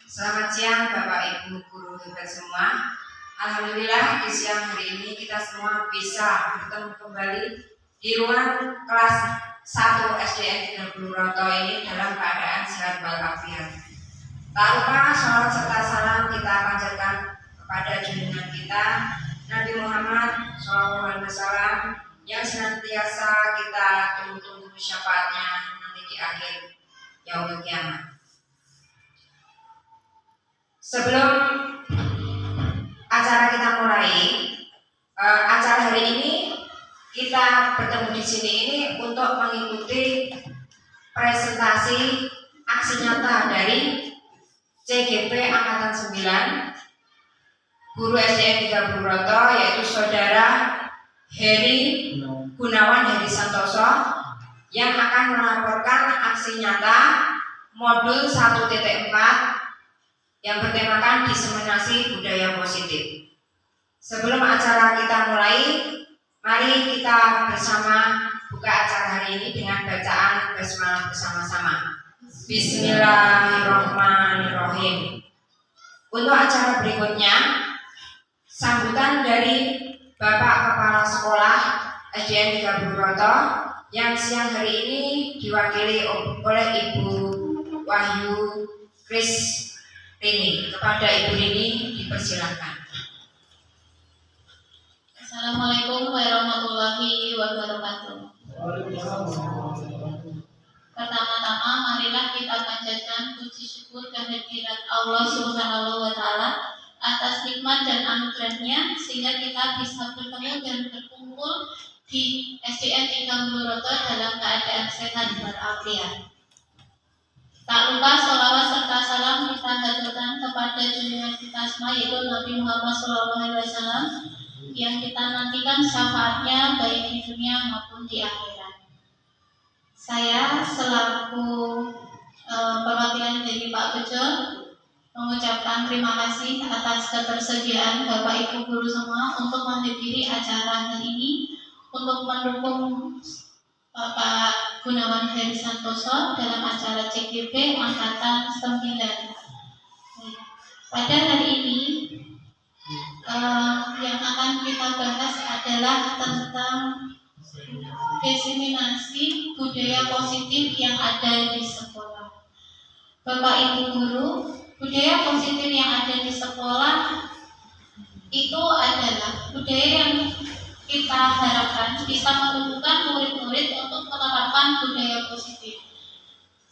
Selamat siang Bapak Ibu guru hebat semua. Alhamdulillah di siang hari ini kita semua bisa bertemu kembali di ruang kelas 1 SDN 30 Roto ini dalam keadaan sehat walafiat. Tak lupa sholawat serta salam kita panjatkan kepada junjungan kita Nabi Muhammad SAW yang senantiasa kita tunggu-tunggu syafaatnya nanti di akhir yaumul kiamat. Sebelum acara kita mulai, acara hari ini kita bertemu di sini ini untuk mengikuti presentasi aksi nyata dari CGP Angkatan 9 Guru SDN 30 Roto, yaitu Saudara Heri Gunawan Heri Santoso yang akan melaporkan aksi nyata modul 1.4 yang bertemakan diseminasi budaya positif. Sebelum acara kita mulai, mari kita bersama buka acara hari ini dengan bacaan basmalah bersama-sama. Bismillahirrahmanirrahim. Untuk acara berikutnya, sambutan dari Bapak Kepala Sekolah SDN 30 Roto yang siang hari ini diwakili oleh Ibu Wahyu Kris Rini. Kepada Ibu Rini dipersilakan. Assalamualaikum warahmatullahi wabarakatuh. Pertama-tama marilah kita panjatkan puji syukur kehadirat Allah Subhanahu wa taala atas nikmat dan anugerahnya sehingga kita bisa bertemu dan berkumpul di SDN 30 Roto dalam keadaan sehat walafiat. Tak lupa sholawat serta salam kita haturkan kepada junjungan kita semua, yaitu Nabi Muhammad SAW yang kita nantikan syafaatnya baik di dunia maupun di akhirat. Saya selaku perwakilan dari Pak Bejo mengucapkan terima kasih atas ketersediaan Bapak Ibu guru semua untuk menghadiri acara hari ini untuk mendukung Bapak Gunawan Heri Santoso dalam acara CGP Angkatan 9. Pada hari ini yang akan kita bahas adalah tentang diseminasi budaya positif yang ada di sekolah. Bapak Ibu guru, budaya positif yang ada di sekolah itu adalah budaya yang kita harapkan bisa menumbuhkan murid-murid untuk menerapkan budaya positif.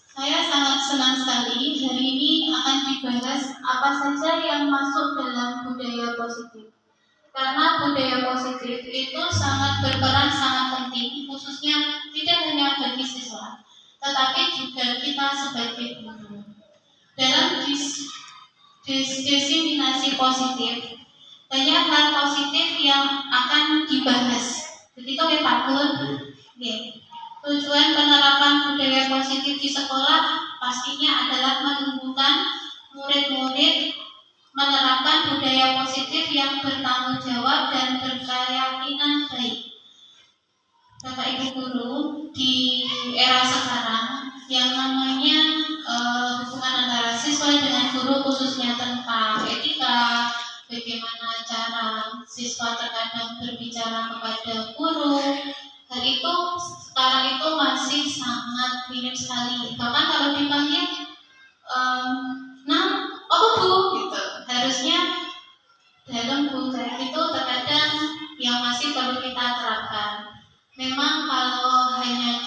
Saya sangat senang sekali hari ini akan dibahas apa saja yang masuk dalam budaya positif. Karena budaya positif itu sangat berperan, sangat penting, khususnya tidak hanya bagi siswa, tetapi juga kita sebagai guru. Dalam diseminasi positif, banyak hal positif yang akan dibahas. Begitu ya Pak Gun? Tujuan penerapan budaya positif di sekolah pastinya adalah menumbuhkan murid-murid menerapkan budaya positif yang bertanggung jawab dan berkeyakinan baik. Bapak Ibu guru, di era sekarang yang namanya hubungan antara siswa dengan guru, khususnya tentang etika, bagaimana cara siswa terkadang berbicara kepada guru, hal itu sekarang itu masih sangat minim sekali. Bahkan kalau dipanggil, apa bu? Gitu. Harusnya dalam bu kayak itu terkadang yang masih perlu kita terapkan. Memang kalau hanya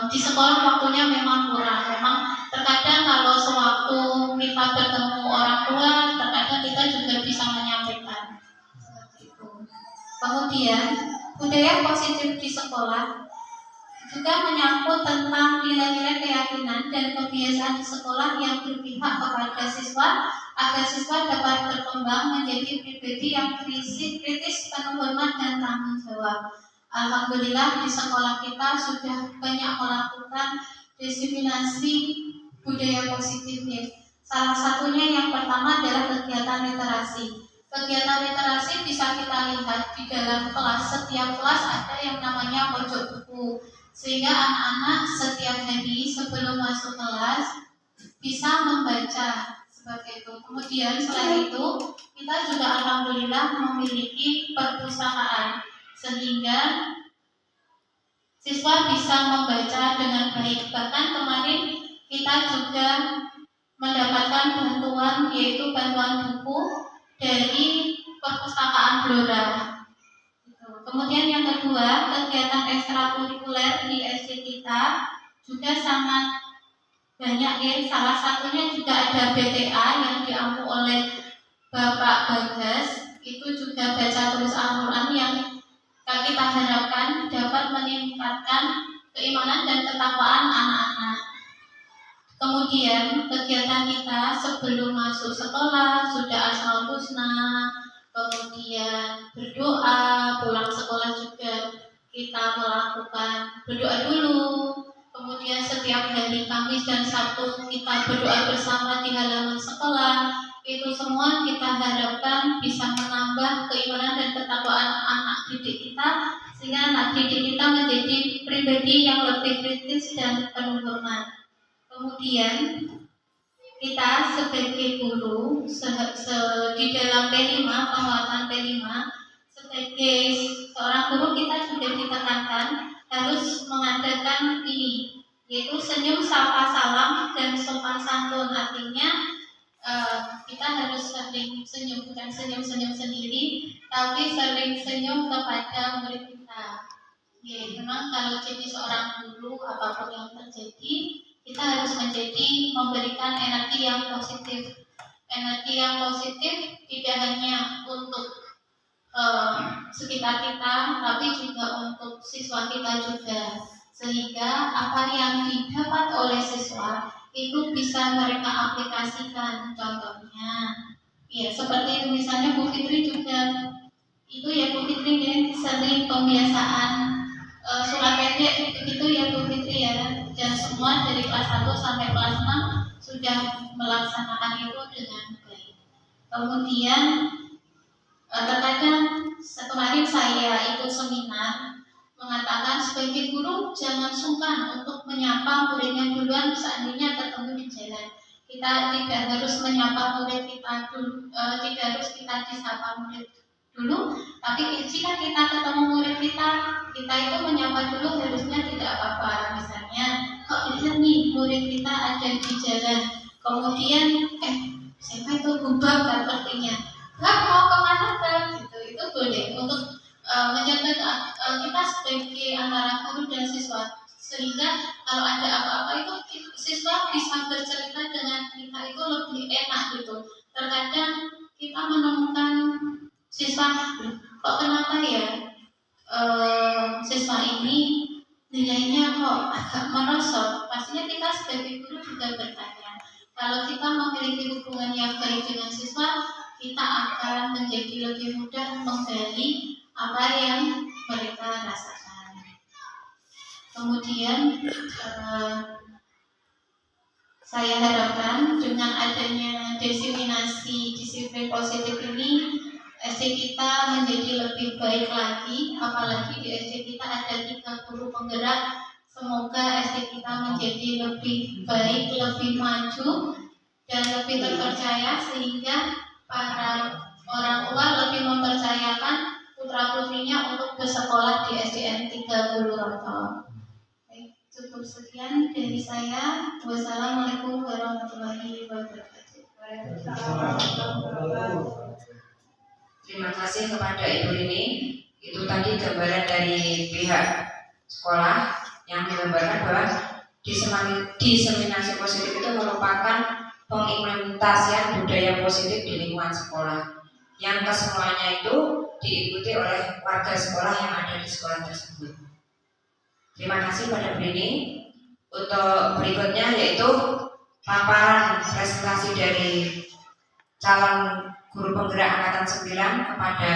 di sekolah waktunya memang kurang. Memang terkadang kalau sewaktu kita bertemu orang tua, terkadang kita juga bisa menyampaikan seperti itu. Kemudian budaya positif di sekolah juga menyangkut tentang nilai-nilai keyakinan dan kebiasaan di sekolah yang berpihak kepada siswa agar siswa dapat berkembang menjadi pribadi yang kritis, penuh hormat dan tanggung jawab. Alhamdulillah di sekolah kita sudah banyak melakukan diseminasi budaya positif. Salah satunya yang pertama adalah kegiatan literasi. Kegiatan literasi bisa kita lihat di dalam kelas. Setiap kelas ada yang namanya pojok buku, sehingga anak-anak setiap hari sebelum masuk kelas bisa membaca seperti itu. Kemudian selain itu kita juga alhamdulillah memiliki perpustakaan sehingga siswa bisa membaca dengan baik. Bahkan kemarin kita juga mendapatkan bantuan, yaitu bantuan buku dari perpustakaan Blora. Kemudian yang kedua, kegiatan ekstrakurikuler di SD kita juga sangat banyak ya. Salah satunya juga ada BTA yang diampu oleh Bapak Bagas. Itu juga baca tulis Al-Quran yang kita harapkan dapat meningkatkan keimanan dan ketakwaan anak-anak. Kemudian kegiatan kita sebelum masuk sekolah sudah Asmaul Husna, kemudian berdoa, pulang sekolah juga kita melakukan berdoa dulu. Kemudian setiap hari Kamis dan Sabtu kita berdoa bersama di halaman sekolah. Itu semua kita harapkan bisa menambah keimanan dan ketakwaan anak didik kita, sehingga anak didik kita menjadi pribadi yang lebih kritis dan penuh hormat. Kemudian kita sebagai guru di dalam P5, penguatan P5, sebagai seorang guru kita juga ditekankan harus mengadakan ini, yaitu senyum, sapa, salam, dan sopan santun. Artinya kita harus sering senyum, bukan senyum-senyum sendiri, tapi sering senyum kepada murid kita. Ya, memang kalau jadi seorang guru, apapun yang terjadi, kita harus memberikan energi yang positif. Energi yang positif tidak hanya untuk sekitar kita, tapi juga untuk siswa kita juga, sehingga apa yang didapat oleh siswa itu bisa mereka aplikasikan. Contohnya ya seperti misalnya Bu Fitri juga itu ya, Bu Fitri ya, sering pembiasaan surat pendek begitu ya Bu Fitri ya, dan semua dari kelas 1 sampai kelas 6 sudah melaksanakan itu dengan baik. Kemudian terkadang kemarin saya ikut seminar mengatakan sebagai guru jangan sungkan untuk menyapa muridnya duluan seandainya ketemu di jalan. Kita tidak harus menyapa murid kita dulu, tidak harus kita disapa murid dulu, tapi jika kita ketemu murid kita itu menyapa dulu harusnya tidak apa-apa. Misalnya kok lihat nih murid kita ada di jalan, kemudian siapa itu gubak kan artinya, mau kemana kan gitu, itu boleh untuk menjaga kita sebagai antara guru dan siswa, sehingga kalau ada apa-apa itu siswa bisa bercerita dengan kita itu lebih enak gitu. Terkadang kita menemukan siswa, kok kenapa ya siswa ini nilainya kok agak merosot. Pastinya kita sebagai guru juga bertanya. Kalau kita memiliki hubungan yang baik dengan siswa, kita akan menjadi lebih mudah menggali apa yang mereka rasakan. Kemudian saya harapkan dengan adanya diseminasi disiplin positif ini, SD kita menjadi lebih baik lagi. Apalagi di SD kita ada 3 guru penggerak. Semoga SD kita menjadi lebih baik, lebih maju, dan lebih terpercaya, sehingga para orang tua lebih mempercayakan putra-putrinya untuk bersekolah di SDN 3 Buluroto. Cukup sekian dari saya. Wassalamualaikum warahmatullahi wabarakatuh. Terima kasih kepada Ibu Rini. Itu tadi gambaran dari pihak sekolah yang menggambarkan bahwa diseminasi positif itu merupakan pengimplementasian budaya positif di lingkungan sekolah, yang kesemuanya itu diikuti oleh warga sekolah yang ada di sekolah tersebut. Terima kasih pada Bu Rini. Untuk berikutnya yaitu paparan presentasi dari calon guru penggerak angkatan 9 kepada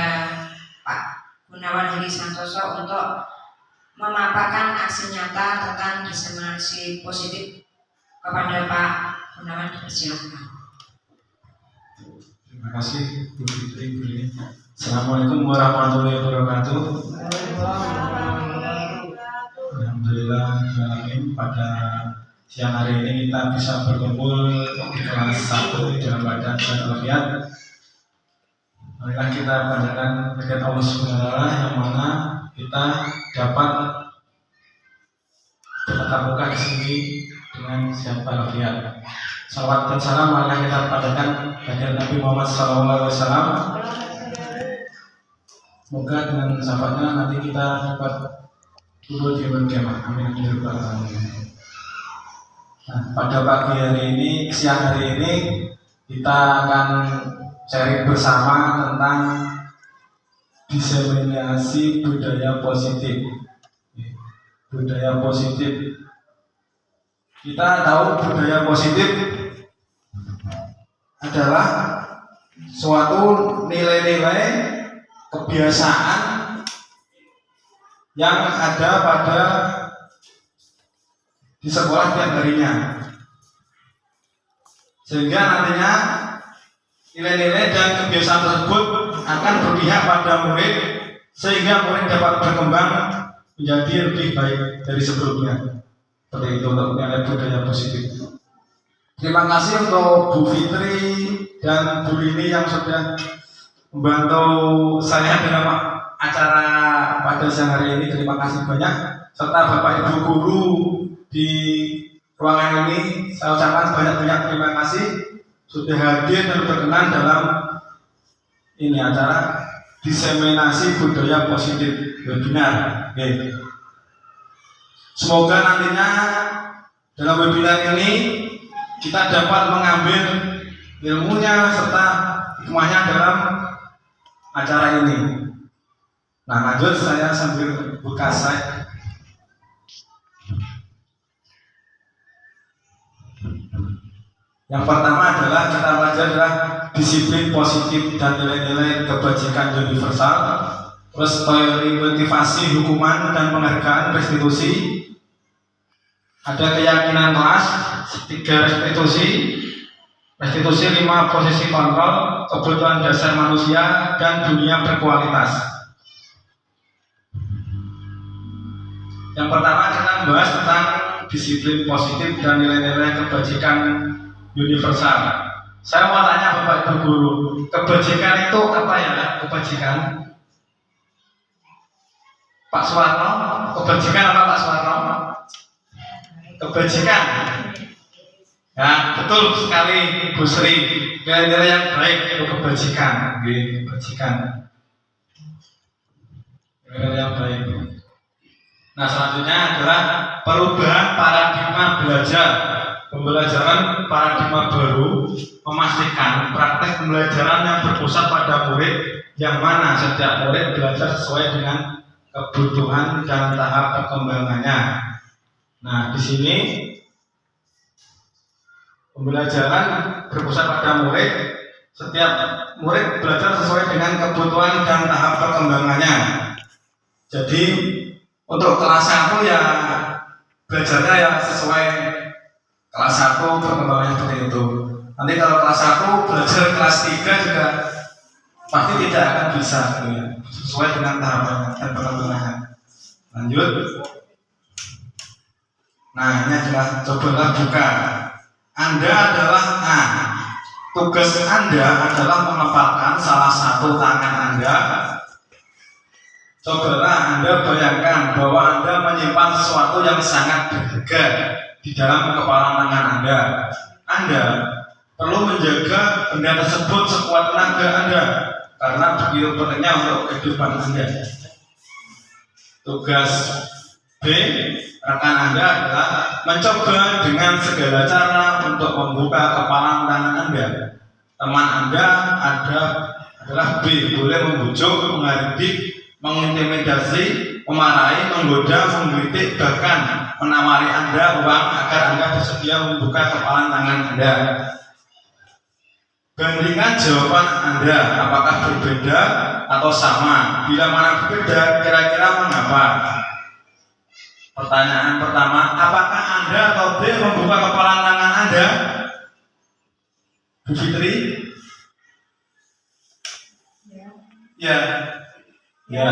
Pak Gunawan Heri Santoso untuk memaparkan aksi nyata tentang diseminasi positif. Kepada Pak Gunawan, dipersilakan. Terima kasih Bu Fitri, Bu Rini. Assalamualaikum warahmatullahi wabarakatuh. Alhamdulillah pada siang hari ini kita bisa berkumpul di kelas 1 dalam keadaan sehat walafiat. Marilah kita panjatkan berkat Allah Subhanahu wa Ta'ala yang mana kita dapat bertatap muka di sini dengan sehat walafiat. Salawat dan salam marilah kita panjatkan kepada Nabi Muhammad SAW. Semoga dengan sahabatnya nanti kita dapat turun di berjamaah. Amin. Nah, pada pagi hari ini, siang hari ini kita akan sharing bersama tentang diseminasi budaya positif. Budaya positif. Kita tahu budaya positif adalah suatu nilai-nilai kebiasaan yang ada pada di sekolah tiap harinya, sehingga nantinya nilai-nilai dan kebiasaan tersebut akan berpihak pada murid sehingga murid dapat berkembang menjadi lebih baik dari sebelumnya. Seperti itu untuk nilai budaya positif. Terima kasih untuk Bu Fitri dan Bu Rini yang sudah membantu saya dalam acara pada siang hari ini. Terima kasih banyak, serta Bapak Ibu guru di ruangan ini. Saya ucapkan banyak-banyak terima kasih sudah hadir dan berkenan dalam ini acara diseminasi budaya positif webinar. Semoga nantinya dalam webinar ini kita dapat mengambil ilmunya serta hikmahnya dalam acara ini. Nah, lanjut saya sambil buka slide. Yang pertama adalah kita belajar adalah disiplin positif dan nilai-nilai kebajikan universal. Terus teori motivasi, hukuman dan penghargaan restitusi. Ada keyakinan kelas, 3 restitusi. Restitusi 5 posisi kontrol, kebutuhan dasar manusia dan dunia berkualitas. Yang pertama kita membahas tentang disiplin positif dan nilai-nilai kebajikan universal. Saya mau tanya Bapak Ibu guru, kebajikan itu apa ya? Kebajikan? Pak Suwarno, kebajikan apa Pak Suwarno? Kebajikan. Ya, betul sekali Bu Sri. Nilai-nilai yang baik itu kebajikan. Kebajikan. Nilai yang baik. Nah, selanjutnya adalah perubahan paradigma belajar. Pembelajaran paradigma baru memastikan praktek pembelajaran yang berpusat pada murid, yang mana setiap murid belajar sesuai dengan kebutuhan dan tahap perkembangannya. Nah, di sini pembelajaran berpusat pada murid, setiap murid belajar sesuai dengan kebutuhan dan tahap perkembangannya. Jadi untuk kelas 1 ya belajarnya ya sesuai kelas 1 perkembangannya seperti itu. Nanti kalau kelas 1 belajar kelas 3 juga pasti tidak akan bisa ya, sesuai dengan tahapannya dan perkembangannya. Lanjut. Nah, ini adalah cobalah buka. Anda adalah A. Tugas Anda adalah menempatkan salah satu tangan Anda. Cobalah Anda bayangkan bahwa Anda menyimpan sesuatu yang sangat berharga di dalam kepalan tangan Anda. Anda perlu menjaga benda tersebut sekuat tenaga Anda karena begitu pentingnya untuk kehidupan Anda. Tugas B, rekan Anda adalah mencoba dengan segala cara untuk membuka kepalan tangan Anda. Teman Anda adalah B, boleh membujuk, menghardik, mengintimidasi, memarahi, menggoda, menggelitik, bahkan menawari Anda uang agar Anda bersedia membuka kepalan tangan Anda. Bandingkan jawaban Anda, apakah berbeda atau sama? Bila mana berbeda, kira-kira mengapa? Pertanyaan pertama, apakah Anda atau B membuka kepalan tangan Anda? Bu Fitri? Ya. Ya.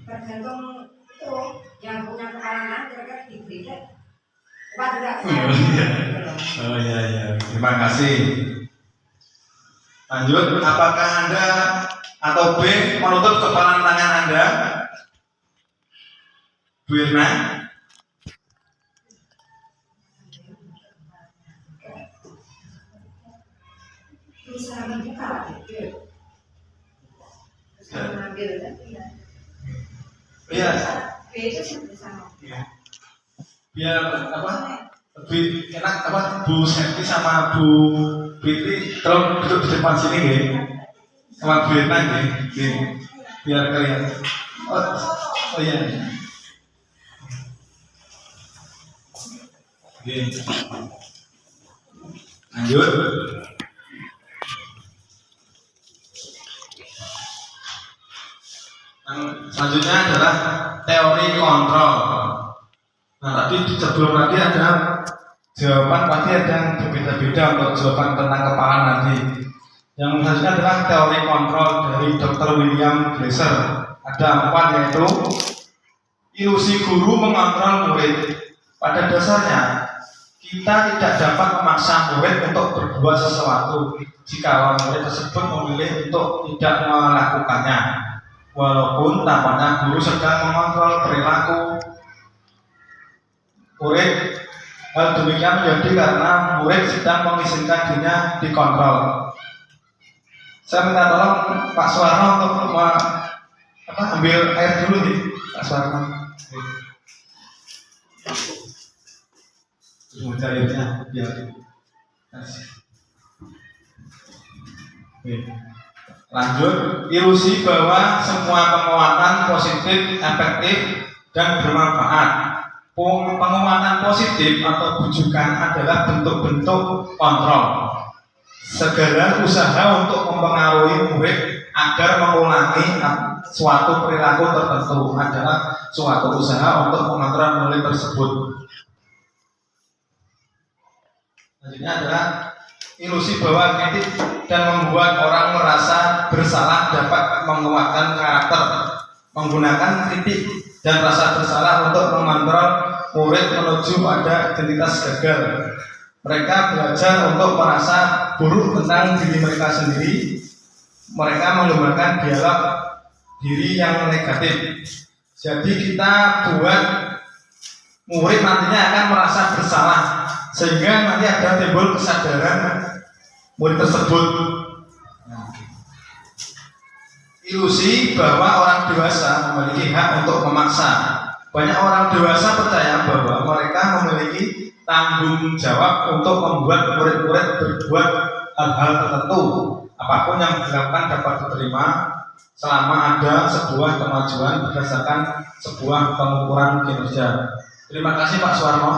Tergantung itu yang punya kepala kira-kira diberi. Oh iya. Terima kasih. Lanjut, apakah Anda atau B menutup kepalan tangan Anda? Bu Irna? Bisa membuka gitu. Bisa mengambil kan? Iya. Itu sih bisa. Iya. Biar apa? Lebih enak apa? Bu Septi sama Bu Fitri kalau duduk di depan sini ya. Sama Bu Irna ya. Biar kalian. Oh iya. Oke. Lanjut. Selanjutnya adalah teori kontrol. Nah tadi sebelum tadi ada jawaban pasti ada yang berbeda-beda untuk jawaban tentang kepalan nanti. Yang selanjutnya adalah teori kontrol dari Dr. William Glasser. Ada 4 yaitu ilusi guru mengontrol murid. Pada dasarnya kita tidak dapat memaksa murid untuk berbuat sesuatu jika murid tersebut memilih untuk tidak melakukannya. Walaupun tampaknya guru sedang mengontrol perilaku murid, hal demikian menjadi karena murid sedang mengizinkan dirinya dikontrol. Saya minta tolong Pak Suwarno untuk ambil air dulu nih, Pak Suwarno. Semoga airnya biar kasih. Lanjut, ilusi bahwa semua penguatan positif, efektif, dan bermanfaat. Penguatan positif atau bujukan adalah bentuk-bentuk kontrol. Segala usaha untuk mempengaruhi murid agar mengulangi suatu perilaku tertentu adalah suatu usaha untuk mengontrol murid tersebut. Selanjutnya adalah ilusi bahwa kritik dan membuat orang merasa bersalah dapat menguatkan karakter. Menggunakan kritik dan rasa bersalah untuk mengontrol murid menuju pada identitas gagal. Mereka belajar untuk merasa buruk tentang diri mereka sendiri. Mereka mengembangkan dialog diri yang negatif. Jadi kita buat murid nantinya akan merasa bersalah, sehingga nanti ada timbul kesadaran murid tersebut. Ilusi bahwa orang dewasa memiliki hak untuk memaksa. Banyak orang dewasa percaya bahwa mereka memiliki tanggung jawab untuk membuat murid-murid berbuat hal-hal tertentu. Apapun yang dilakukan dapat diterima selama ada sebuah kemajuan berdasarkan sebuah pengukuran kinerja. Terima kasih Pak Suwarno.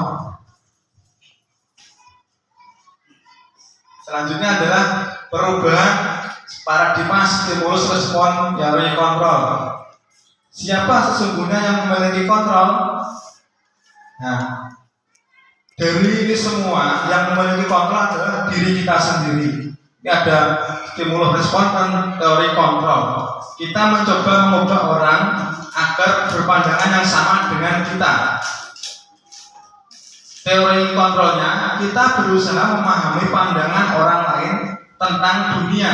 Selanjutnya adalah perubahan paradigma stimulus respon dari kontrol. Siapa sesungguhnya yang memiliki kontrol? Nah, dari ini semua yang memiliki kontrol adalah diri kita sendiri. Ini ada stimulus respon dan teori kontrol. Kita mencoba mengubah orang agar berpandangan yang sama dengan kita. Teori kontrolnya, kita berusaha memahami pandangan orang lain tentang dunia.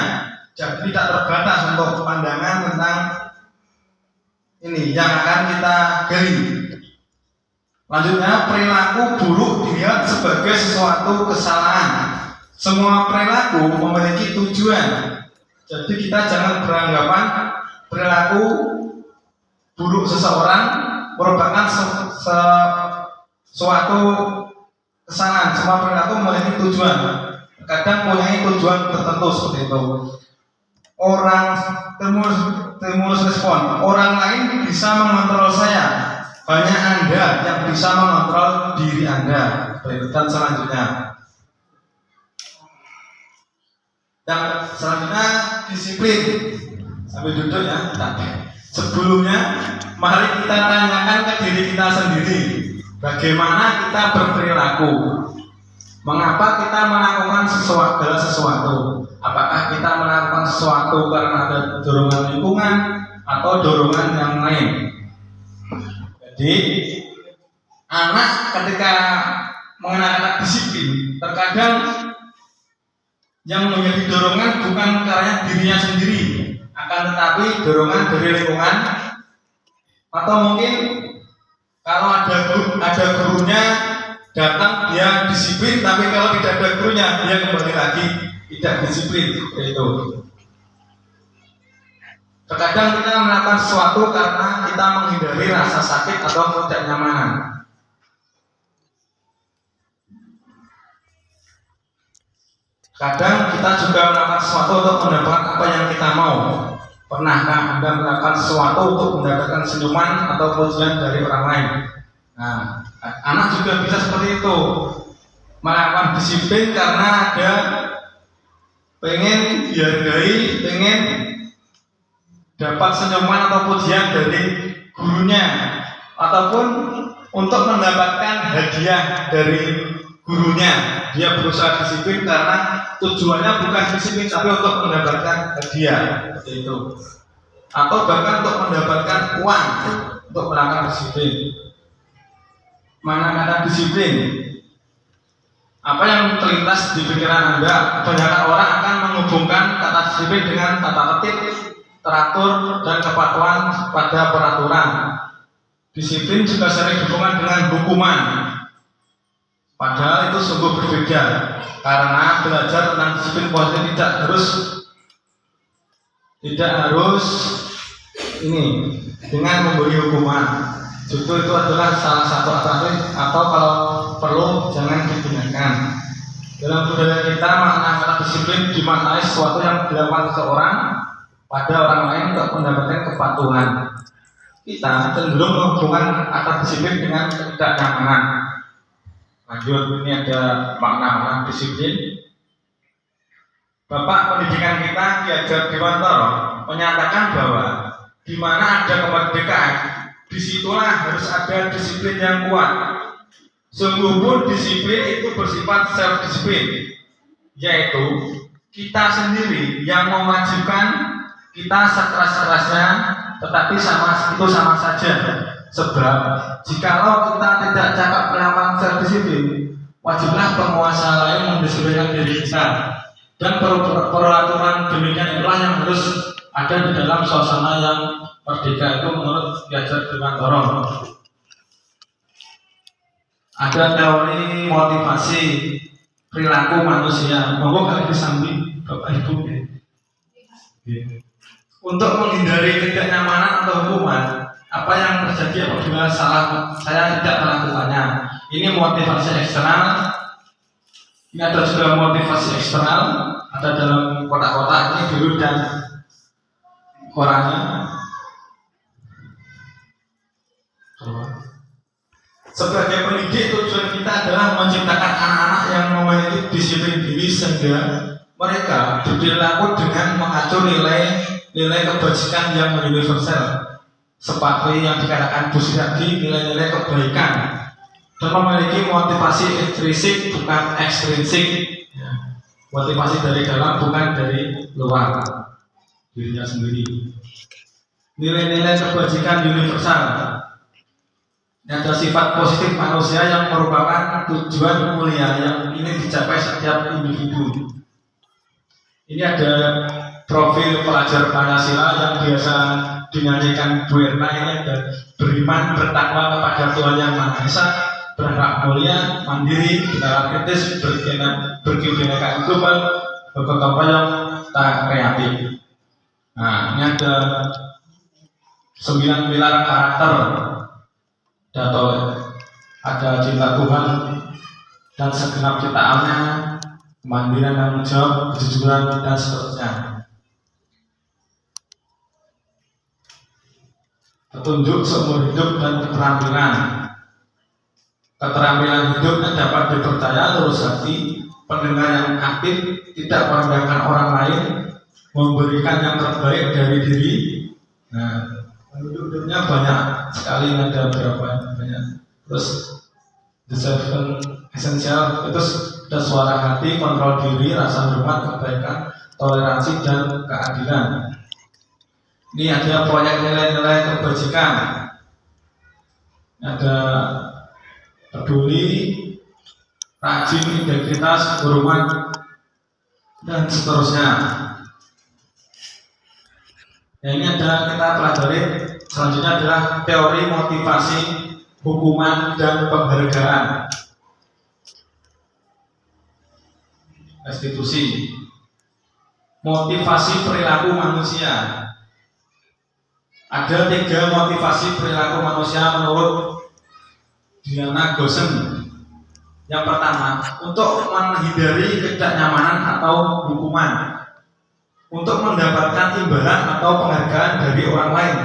Jadi tidak terbatas untuk pandangan tentang ini yang akan kita gali. Lanjutnya, perilaku buruk dilihat sebagai sesuatu kesalahan. Semua perilaku memiliki tujuan. Jadi kita jangan beranggapan perilaku buruk seseorang merupakan suatu kesalahan. Semua perilaku memiliki tujuan. Kadang mempunyai tujuan tertentu seperti itu. Orang stimulus respon. Orang lain bisa mengontrol saya. Hanya Anda yang bisa mengontrol diri Anda. Dan selanjutnya. Dan selanjutnya disiplin. Sambil duduk ya. Sebelumnya, mari kita tanyakan ke diri kita sendiri. Bagaimana kita berperilaku? Mengapa kita melakukan sesuatu? Apakah kita melakukan sesuatu karena ada dorongan lingkungan atau dorongan yang lain? Jadi, anak ketika mengenai kata disiplin, terkadang yang menjadi dorongan bukan karena dirinya sendiri, akan tetapi dorongan dari lingkungan, atau mungkin kalau ada gurunya datang dia disiplin, tapi kalau tidak ada gurunya dia kembali lagi tidak disiplin. Seperti itu. Terkadang kita melakukan sesuatu karena kita menghindari rasa sakit atau ketidaknyamanan. Kadang kita juga melakukan sesuatu untuk mendapatkan apa yang kita mau. Pernahkah Anda melakukan sesuatu untuk mendapatkan senyuman atau pujian dari orang lain? Nah, anak juga bisa seperti itu, melakukan disiplin karena ada pengen dihargai, pengen dapat senyuman atau pujian dari gurunya, ataupun untuk mendapatkan hadiah dari gurunya. Dia berusaha disiplin karena tujuannya bukan disiplin tapi untuk mendapatkan hadiah, seperti itu. Atau bahkan untuk mendapatkan uang untuk melakukan disiplin. Mana kata disiplin? Apa yang terlintas di pikiran Anda? Kebanyakan orang akan menghubungkan kata disiplin dengan tata tertib, teratur, dan kepatuhan pada peraturan. Disiplin juga sering dihubungkan dengan hukuman. Padahal itu sungguh berbeda, karena belajar tentang disiplin positif tidak harus ini dengan memberi hukuman. Justru itu adalah salah satu alternatif, atau kalau perlu jangan digunakan. Dalam budaya kita, makna kata disiplin dimaknai sesuatu yang dilakukan seseorang pada orang lain untuk mendapatkan kepatuhan. Kita cenderung menghubungkan kata disiplin dengan ketidaknyamanan. Lanjut, ini ada makna disiplin. Bapak pendidikan kita Ki Hajar Dewantara menyatakan bahwa di mana ada kemerdekaan, disitulah harus ada disiplin yang kuat. Sungguh pun disiplin itu bersifat self disiplin, yaitu kita sendiri yang mewajibkan kita sekeras-kerasnya, tetapi itu sama saja. Sebab jikalau kita tidak cakap melakukan self disiplin, wajiblah penguasa lain mendisiplinkan diri kita. Dan peraturan demikian itulah yang harus ada di dalam suasana yang merdeka, itu menurut Ki Hajar Dewantara. Ada teori motivasi perilaku manusia. Monggo kalian disambi Bapak Ibu. Untuk menghindari ketidaknyamanan atau hukuman, apa yang terjadi apabila saya tidak melakukannya? Ini motivasi eksternal. Ini ada juga motivasi eksternal, ada dalam kotak-kotak ini biru dan oranye. Sebagai pendidik, tujuan kita adalah menciptakan anak-anak yang memiliki disiplin diri sehingga mereka berperilaku dengan mengatur nilai kebajikan yang universal, seperti yang dikatakan Bu Sri tadi, nilai-nilai kebaikan, dan memiliki motivasi intrinsik bukan ekstrinsik, motivasi dari dalam bukan dari luar dirinya sendiri. Nilai-nilai kebajikan universal, ada sifat positif manusia yang merupakan tujuan mulia yang ingin dicapai setiap individu. Ini ada profil pelajar Pancasila yang biasa dinyanyikan Bu Erna, ini ada beriman bertakwa kepada Tuhan Yang Maha Esa, berhak mulia, mandiri, bernalar kritis, berkebinekaan global, bergotong royong, tak kreatif. Nah, ini ada 9 pilar karakter. Ada cinta Tuhan dan segenap ciptaannya, kemandirian, tanggung jawab, kejujuran, dan seterusnya. Petunjuk seumur hidup dan keterampilan. Keterampilan hidupnya dapat dipercaya, lurus hati, pendengar yang aktif, tidak merendahkan orang lain, memberikan yang terbaik dari diri. Nah, hidupnya banyak sekali, ada berapa banyak. Terus the seven essential itu ada suara hati, kontrol diri, rasa hormat, kebaikan, toleransi, dan keadilan. Ini ada proyek nilai-nilai kebajikan. Ada peduli, rajin, integritas, hormat, dan seterusnya. Nah, ini ada kita pelajari selanjutnya adalah teori motivasi, hukuman, dan penghargaan. Restitusi. Motivasi perilaku manusia. Ada 3 motivasi perilaku manusia menurut Diana Gosen. Yang pertama, untuk menghindari ketidaknyamanan atau hukuman, untuk mendapatkan imbalan atau penghargaan dari orang lain,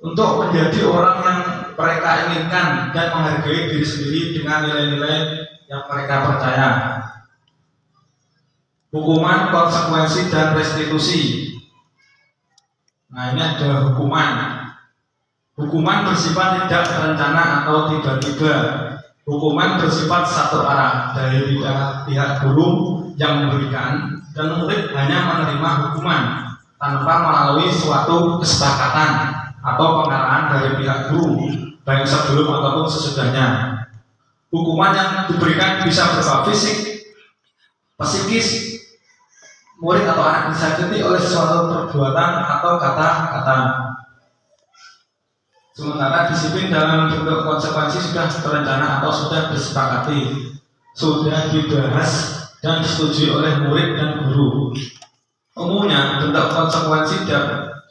untuk menjadi orang yang mereka inginkan dan menghargai diri sendiri dengan nilai-nilai yang mereka percaya. Hukuman, konsekuensi, dan restitusi. Nah, ini ada hukuman. Hukuman bersifat tidak terencana atau tiba-tiba. Hukuman bersifat satu arah dari pihak guru yang memberikan, dan murid hanya menerima hukuman tanpa melalui suatu kesepakatan atau pengarahan dari pihak guru, baik sebelum ataupun sesudahnya. Hukuman yang diberikan bisa berupa fisik, psikis, murid atau anak disakiti oleh suatu perbuatan atau kata-kata. Sementara disiplin dalam bentuk konsekuensi sudah terencana atau sudah disepakati, sudah dibahas dan disetujui oleh murid dan guru. Umumnya bentuk konsekuensi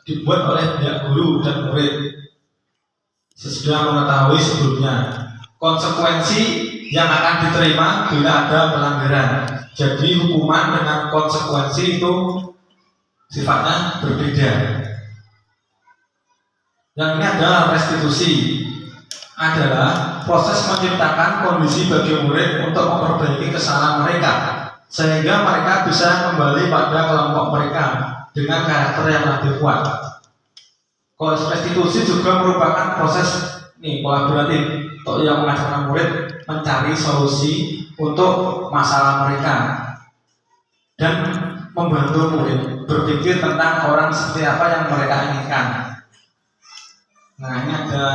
dibuat oleh pihak guru dan murid sesudah mengetahui sebelumnya konsekuensi yang akan diterima bila ada pelanggaran. Jadi hukuman dengan konsekuensi itu sifatnya berbeda. Yang ini adalah restitusi, adalah proses menciptakan kondisi bagi murid untuk memperbaiki kesalahan mereka sehingga mereka bisa kembali pada kelompok mereka dengan karakter yang lebih kuat. Restitusi juga merupakan proses kolaboratif untuk yang mengajarkan murid mencari solusi untuk masalah mereka dan membantu murid berpikir tentang orang seperti apa yang mereka inginkan. Nah, ini ada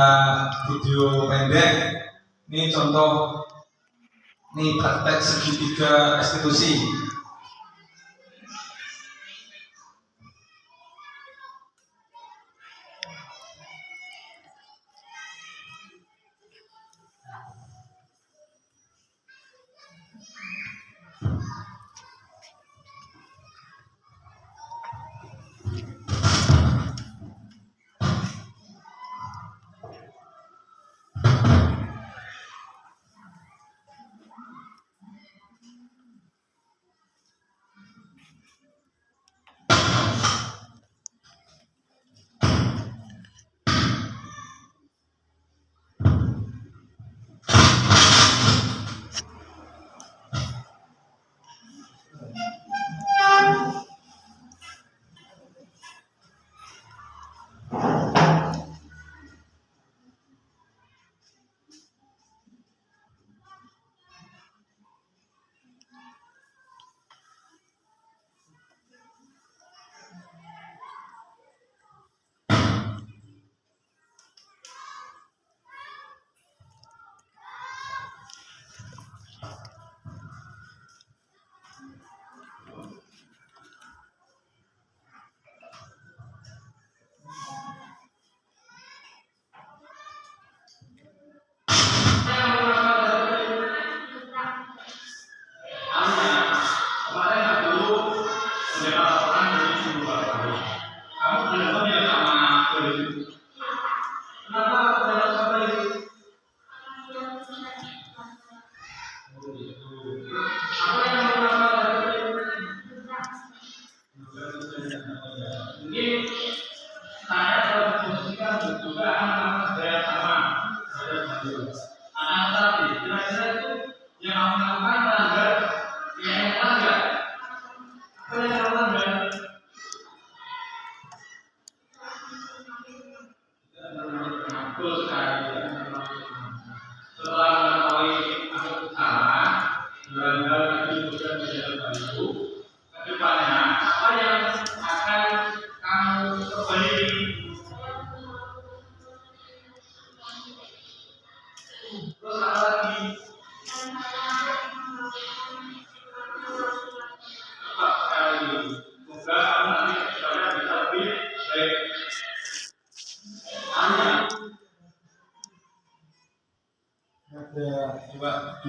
video pendek. Ini contoh praktek segitiga restitusi.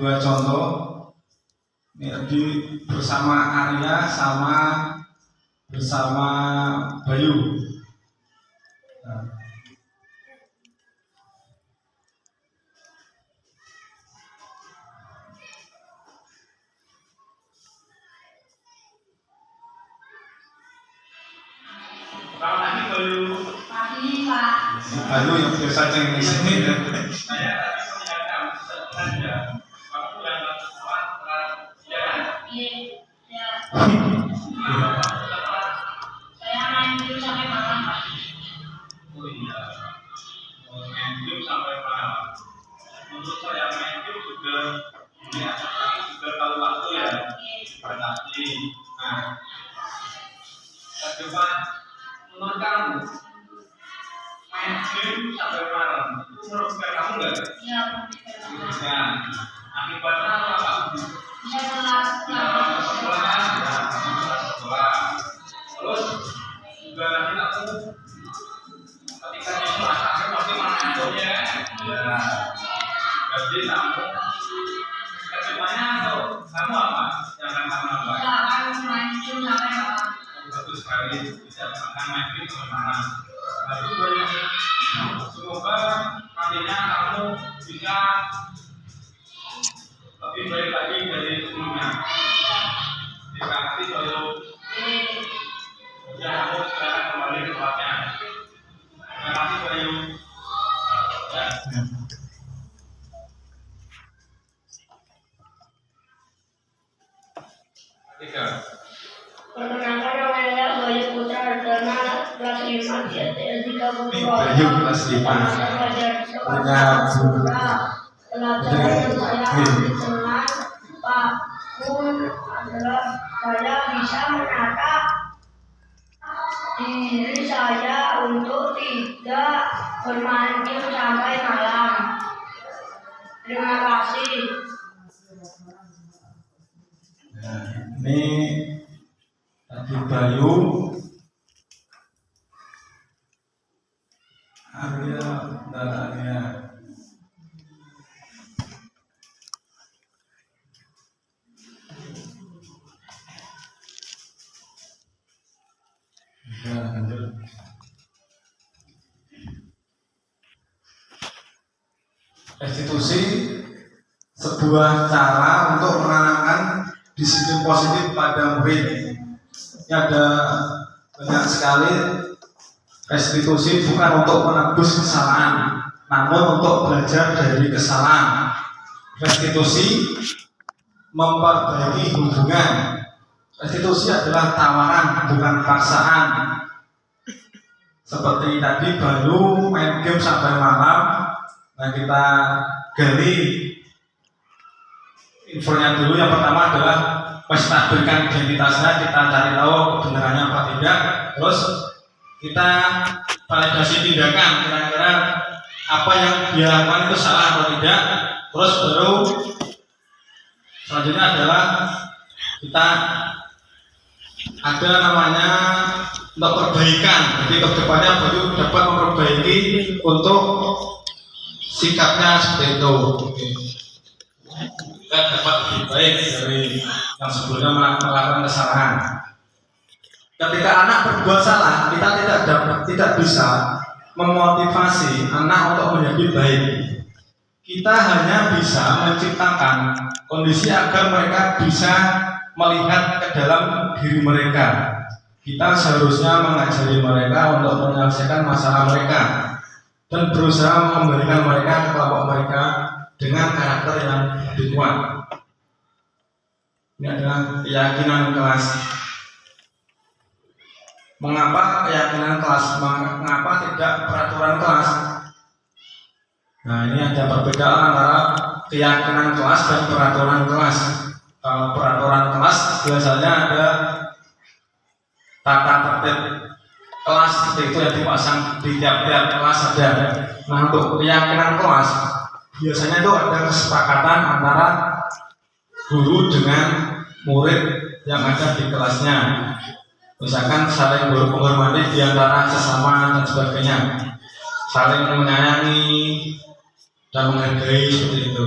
dua contoh. Jadi bersama Arya sama bersama Bayu. Nah. Kalau lagi Bayu. Pagi Pak. Bayu yang biasa ceng di sini ya. Saya tadi mengingatkan sebenarnya waktu yang telah ya. Iya. Saya main dulu sampai malam Pak. Oh iya. Main game sampai malam. Menurut saya main game juga ini juga tahu waktu ya. Berarti. Nah. Kedua, menurut kamu main game sampai malam itu merugikan kamu nggak? Iya. Merugikan. Akibatnya apa? Iya telat. Terus juga nanti kamu ketika di kelas akhir pasti main handphone-nya ya. Jadi kamu kedepannya tuh kamu apa yang akan kamu lakukan? Iya akan main dulu sampai malam. Bagus sekali bisa akan main game sampai malam. Semoga nantinya kamu bisa lebih baik lagi dari sebelumnya. Terima kasih Bayu. Ya, aku sekarang kembali ke tempatnya. Terima kasih Bayu. Ya. Tiga. Perkenalkan namanya Bayu Putra Ardana kelas 5 di STS 32. Bayu kelas 5. Punya pelajaran yang saya ambil dengan Pak Kun adalah saya bisa menata diri saya untuk tidak bermain game sampai malam. Terima kasih. Nah, ini tadi Bayu, Arya dan Arya. Ya, lanjut. Restitusi sebuah cara untuk menanamkan disiplin positif pada murid. Ini ada banyak sekali. Restitusi bukan untuk menebus kesalahan, namun untuk belajar dari kesalahan. Restitusi memperbaiki hubungan. Restitusi adalah tawaran, bukan paksaan. Seperti tadi baru main game sampai malam. Nah, kita gali infonya dulu. Yang pertama adalah menstabilkan identitasnya, kita cari tahu kebenarannya apa tidak. Terus kita validasi tindakan, kira-kira apa yang dia lakukan itu salah atau tidak. Terus baru selanjutnya adalah kita ada namanya untuk perbaikan. Jadi kedepannya baru dapat memperbaiki untuk sikapnya seperti itu. Kita dapat lebih baik dari yang sebelumnya melakukan kesalahan. Ketika anak berbuat salah, kita tidak bisa memotivasi anak untuk menjadi baik. Kita hanya bisa menciptakan kondisi agar mereka bisa melihat ke dalam diri mereka. Kita seharusnya mengajari mereka untuk menyelesaikan masalah mereka dan berusaha mengembalikan mereka ke kelompok mereka dengan karakter yang lebih kuat. Ini adalah keyakinan kelas. Mengapa keyakinan kelas? Mengapa tidak peraturan kelas? Nah, ini ada perbedaan antara keyakinan kelas dan peraturan kelas. Kalau peraturan kelas biasanya ada tata tertib kelas seperti itu yang dipasang di tiap-tiap kelas ada. Nah, untuk keyakinan kelas biasanya itu ada kesepakatan antara guru dengan murid yang ada di kelasnya. Misalkan saling menghormati di antara sesama dan sebagainya, saling menyayangi dan menghargai seperti itu.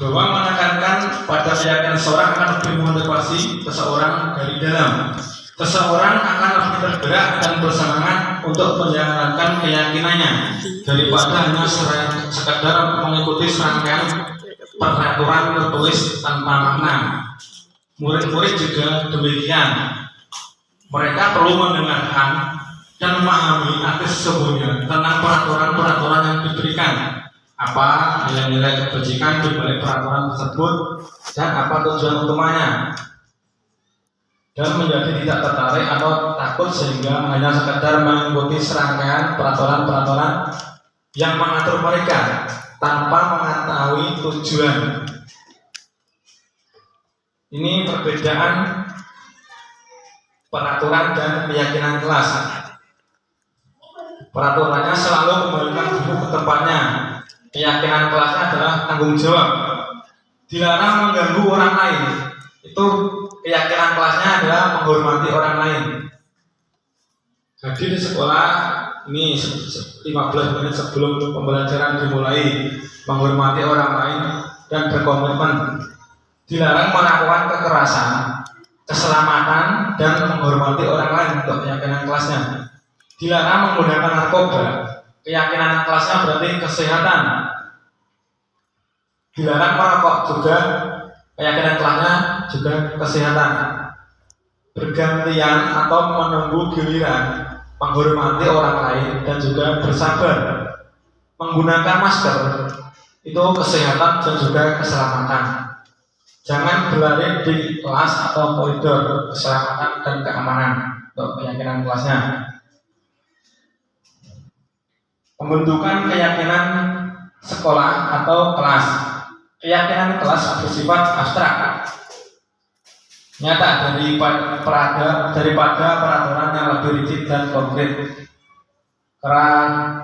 bahwa menekankan pada keyakinan seseorang akan lebih memotivasi seseorang dari dalam. Seseorang akan lebih tergerak dan bersemangat untuk menjalankan keyakinannya daripada hanya sekadar mengikuti serangkaian peraturan tertulis tanpa makna. Murid-murid juga demikian. Mereka perlu mendengarkan dan memahami arti sesungguhnya tentang peraturan-peraturan yang diberikan, apa nilai-nilai kebajikan di balik peraturan tersebut dan apa tujuan utamanya, dan menjadi tidak tertarik atau takut sehingga hanya sekadar mengikuti serangkaian peraturan-peraturan yang mengatur mereka tanpa mengetahui tujuan. Ini perbedaan peraturan dan keyakinan kelas. Peraturannya selalu kembalikan buku ke tempatnya. Keyakinan kelasnya adalah tanggung jawab. Dilarang mengganggu orang lain. Itu keyakinan kelasnya adalah menghormati orang lain. Hadir di sekolah ini 15 menit sebelum pembelajaran dimulai, menghormati orang lain dan berkomitmen. Dilarang melakukan kekerasan, keselamatan dan menghormati orang lain untuk keyakinan kelasnya. Dilarang menggunakan narkoba. Keyakinan kelasnya berarti kesehatan. Dilarang merokok juga. Keyakinan kelasnya juga kesehatan. Bergantian atau menunggu giliran, menghormati orang lain dan juga bersabar. Menggunakan masker itu kesehatan dan juga keselamatan. Jangan berlari di kelas atau koridor, keselamatan dan keamanan untuk keyakinan kelasnya. Pembentukan keyakinan sekolah atau kelas. Keyakinan kelas bersifat abstrak, nyata daripada peraturan yang lebih rigid dan konkret. Karena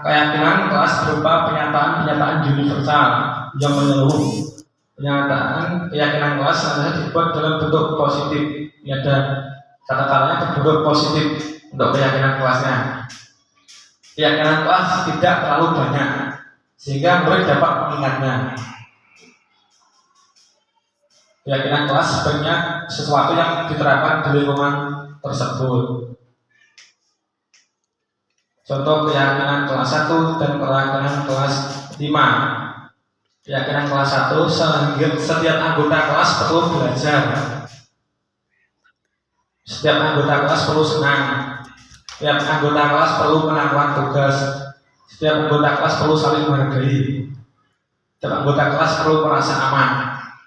keyakinan kelas berupa pernyataan universal yang menyeluruh. Keyakinan kelas adalah dibuat dalam bentuk positif. Ini ada kata-katanya berbentuk positif untuk keyakinan kelasnya. Keyakinan kelas tidak terlalu banyak sehingga murid dapat mengingatnya. Keyakinan kelas sebenarnya sesuatu yang diterapkan di lingkungan tersebut. Contoh keyakinan kelas 1 dan keyakinan kelas 5. Keyakinan kelas 1, setiap anggota kelas perlu belajar. Setiap anggota kelas perlu senang. Setiap anggota kelas perlu melakukan tugas. Setiap anggota kelas perlu saling menghargai. Setiap anggota kelas perlu merasa aman.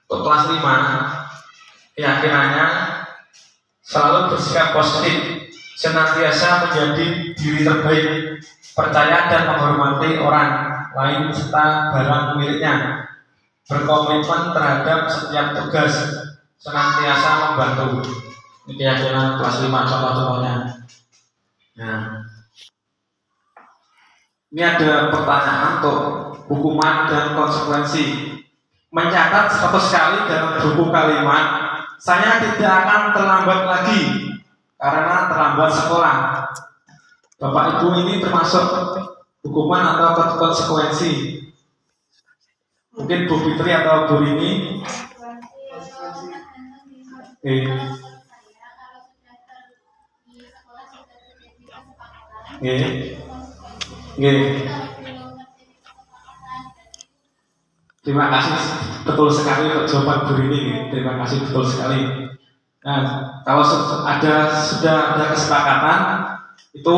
Untuk kelas 5, keyakinannya selalu bersikap positif, senantiasa menjadi diri terbaik, percaya dan menghormati orang lain serta barang miliknya, berkomitmen terhadap setiap tugas, senantiasa membantu. Ini keyakinan kelas 5 contoh-contohnya. Nah, ini ada pertanyaan untuk hukuman dan konsekuensi. Mencatat 100 kali dalam buku kalimat, saya tidak akan terlambat lagi karena terlambat sekolah. Bapak Ibu, ini termasuk hukuman atau konsekuensi? Mungkin Bu Fitri atau Bu Rini. Terima kasih betul sekali untuk jawaban Bu Rini. Terima kasih betul sekali. Nah, kalau sudah ada kesepakatan itu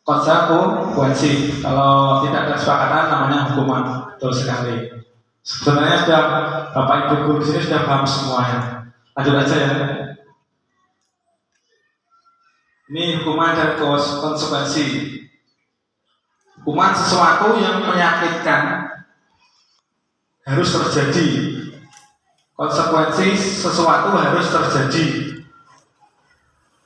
konsekuensi. Kalau tidak ada kesepakatan namanya hukuman. Betul sekali. Sebenarnya sudah Bapak Ibu guru di sini sudah paham semuanya. Lanjut aja ya. Ini hukuman dan konsekuensi. Hukuman sesuatu yang menyakitkan harus terjadi. Konsekuensi sesuatu harus terjadi.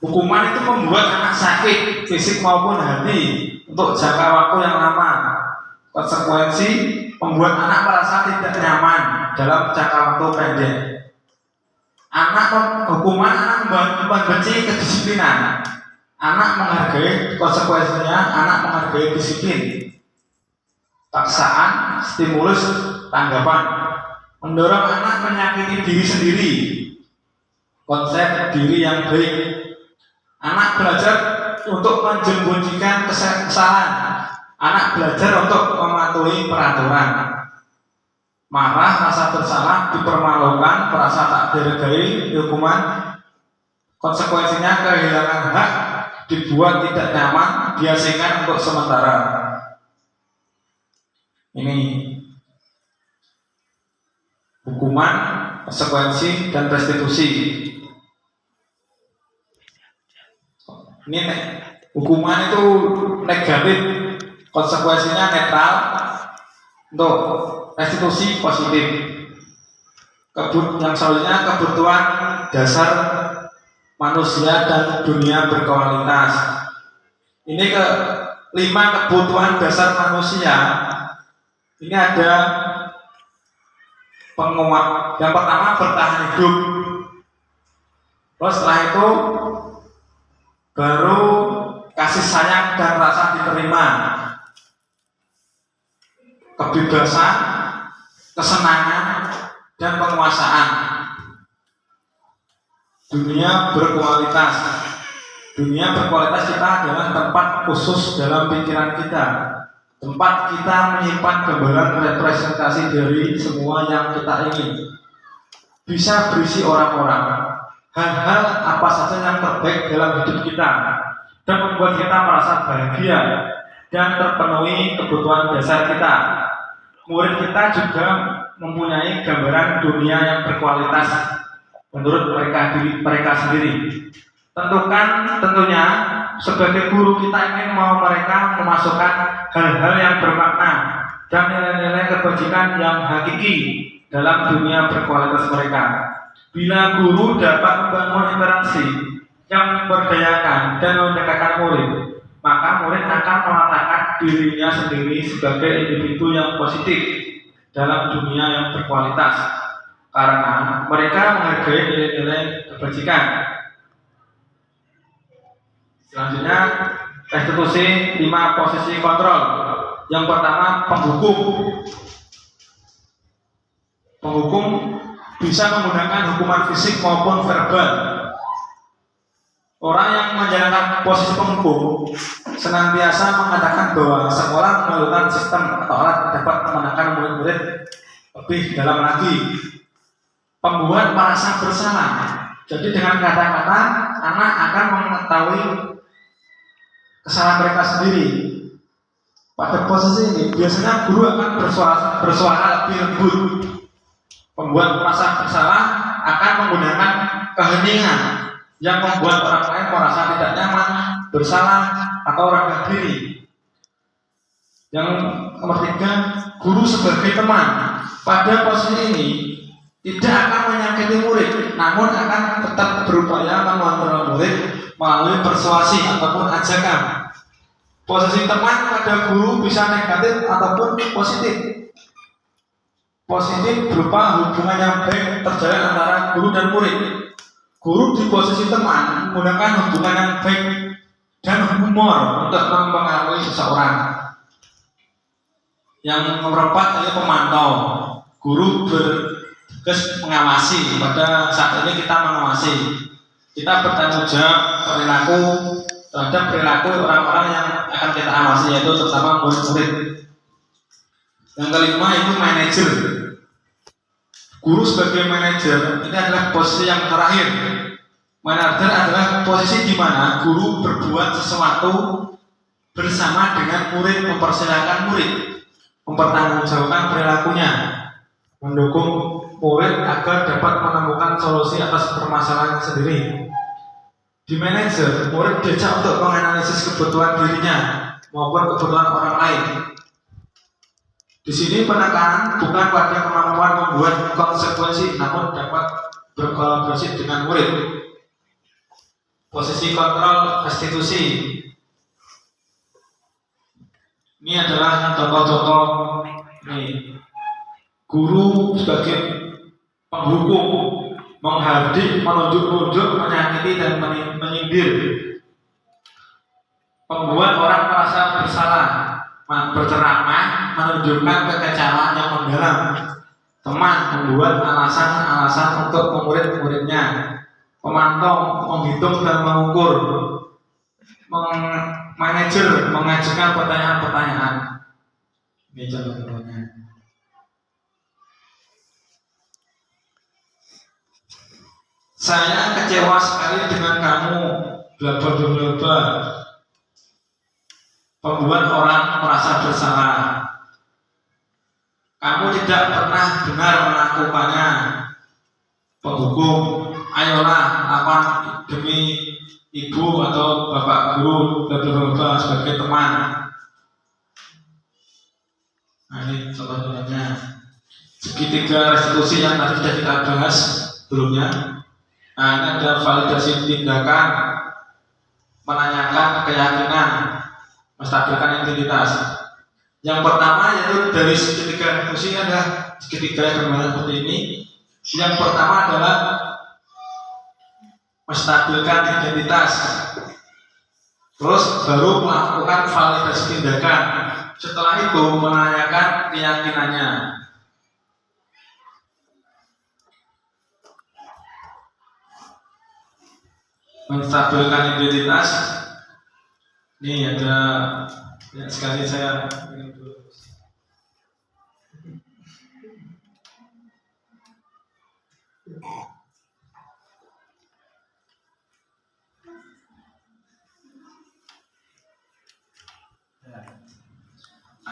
Hukuman itu membuat anak sakit fisik maupun hati untuk jangka waktu yang lama. Konsekuensi membuat anak merasa tidak nyaman dalam jangka waktu pendek. Hukuman anak membenci kedisiplinan. Anak menghargai konsekuensinya, anak menghargai disiplin. Paksaan, stimulus tanggapan. Mendorong anak menyakiti diri sendiri, konsep diri yang baik. Anak belajar untuk menjembunyikan kesalahan. Anak belajar untuk mematuhi peraturan. Marah, rasa bersalah, dipermalukan, merasa tak dihargai, hukuman, konsekuensinya kehilangan hak, dibuat tidak nyaman, diasingkan untuk sementara. Ini hukuman, konsekuensi, dan restitusi. Ini hukuman itu negatif, konsekuensinya netral, untuk restitusi positif. Yang selanjutnya kebutuhan dasar manusia dan dunia berkualitas. Ini kelima kebutuhan dasar manusia. Ini ada penguat. Yang pertama bertahan hidup. Terus setelah itu baru kasih sayang dan rasa diterima, kebebasan, kesenangan, dan penguasaan. Dunia berkualitas. Dunia berkualitas kita adalah tempat khusus dalam pikiran kita, tempat kita menyimpan gambaran representasi dari semua yang kita ingin. Bisa berisi orang-orang, hal-hal apa saja yang terbaik dalam hidup kita, dan membuat kita merasa bahagia dan terpenuhi kebutuhan dasar kita. Murid kita juga mempunyai gambaran dunia yang berkualitas menurut mereka sendiri. Tentunya sebagai guru kita ingin mau mereka memasukkan hal-hal yang bermakna dan nilai-nilai kebajikan yang hakiki dalam dunia berkualitas mereka. Bila guru dapat membangun interaksi yang memberdayakan dan mendekatkan murid, maka murid akan meletakkan dirinya sendiri sebagai individu yang positif dalam dunia yang berkualitas, karena mereka menghargai nilai-nilai kebajikan. Selanjutnya, restitusi 5 posisi kontrol. Yang pertama, penghukum. Penghukum bisa menggunakan hukuman fisik maupun verbal. Orang yang menjalankan posisi penghukum senantiasa mengatakan bahwa sekolah memerlukan sistem atau alat dapat memenangkan murid-murid lebih dalam lagi. Pembuat merasa bersalah. Jadi dengan kata-kata anak akan mengetahui kesalahan mereka sendiri. Pada posisi ini biasanya guru akan bersuara lebih lembut. Pembuat merasa bersalah akan menggunakan keheningan yang membuat orang lain merasa tidak nyaman, bersalah, atau rendah diri. Yang ketiga, guru sebagai teman pada posisi ini tidak akan menyakiti murid, namun akan tetap berupaya mengontrol murid melalui persuasi ataupun ajakan. Posisi teman pada guru bisa negatif ataupun positif. Positif berupa hubungan yang baik terjalin antara guru dan murid. Guru di posisi teman menggunakan hubungan yang baik dan humor untuk mempengaruhi seseorang. Yang keempat adalah pemantau. Guru bertugas mengawasi. Pada saat ini kita mengawasi. Kita bertanggung jawab terhadap perilaku orang-orang yang akan kita awasi, yaitu terutama murid-murid. Yang kelima itu manajer. Guru sebagai manajer ini adalah posisi yang terakhir. Manajer adalah posisi di mana guru berbuat sesuatu bersama dengan murid, mempersilahkan murid, mempertanggungjawabkan perilakunya, mendukung murid agar dapat menemukan solusi atas permasalahan sendiri. Di manajer, murid diajak untuk menganalisis kebutuhan dirinya maupun kebutuhan orang lain. Di sini penekanan bukan pada kemampuan membuat konsekuensi, namun dapat berkolaborasi dengan murid. Posisi kontrol restitusi. Ini adalah contoh-contoh nih. Guru sebagai penghukum, menghardik, menunjuk-nunjuk, menyakiti dan menyindir. Membuat orang merasa bersalah, berceramah, menunjukkan kekecewaan yang mendalam. Teman membuat alasan-alasan untuk murid-muridnya. Pemantau menghitung dan mengukur. Manajer mengajukan pertanyaan-pertanyaan. Ini contoh-contohnya. Saya kecewa sekali dengan kamu, bla bla bla bla bla. Membuat orang merasa bersalah. Kamu tidak pernah benar melakukannya. Penghukum, ayolah lakukan demi ibu atau bapak guru bla bla bla bla sebagai teman. Nah, ini contoh-contohnya. Segitiga restitusi yang tadi sudah kita bahas sebelumnya. Nah, ini ada validasi tindakan, menanyakan keyakinan, menstabilkan identitas. Yang pertama yaitu dari segitiga restitusi ada segitiga yang gambaran seperti ini. Yang pertama adalah menstabilkan identitas. Terus baru melakukan validasi tindakan. Setelah itu menanyakan keyakinannya. Menstabilkan identitas. Ini ada ya, sekali saya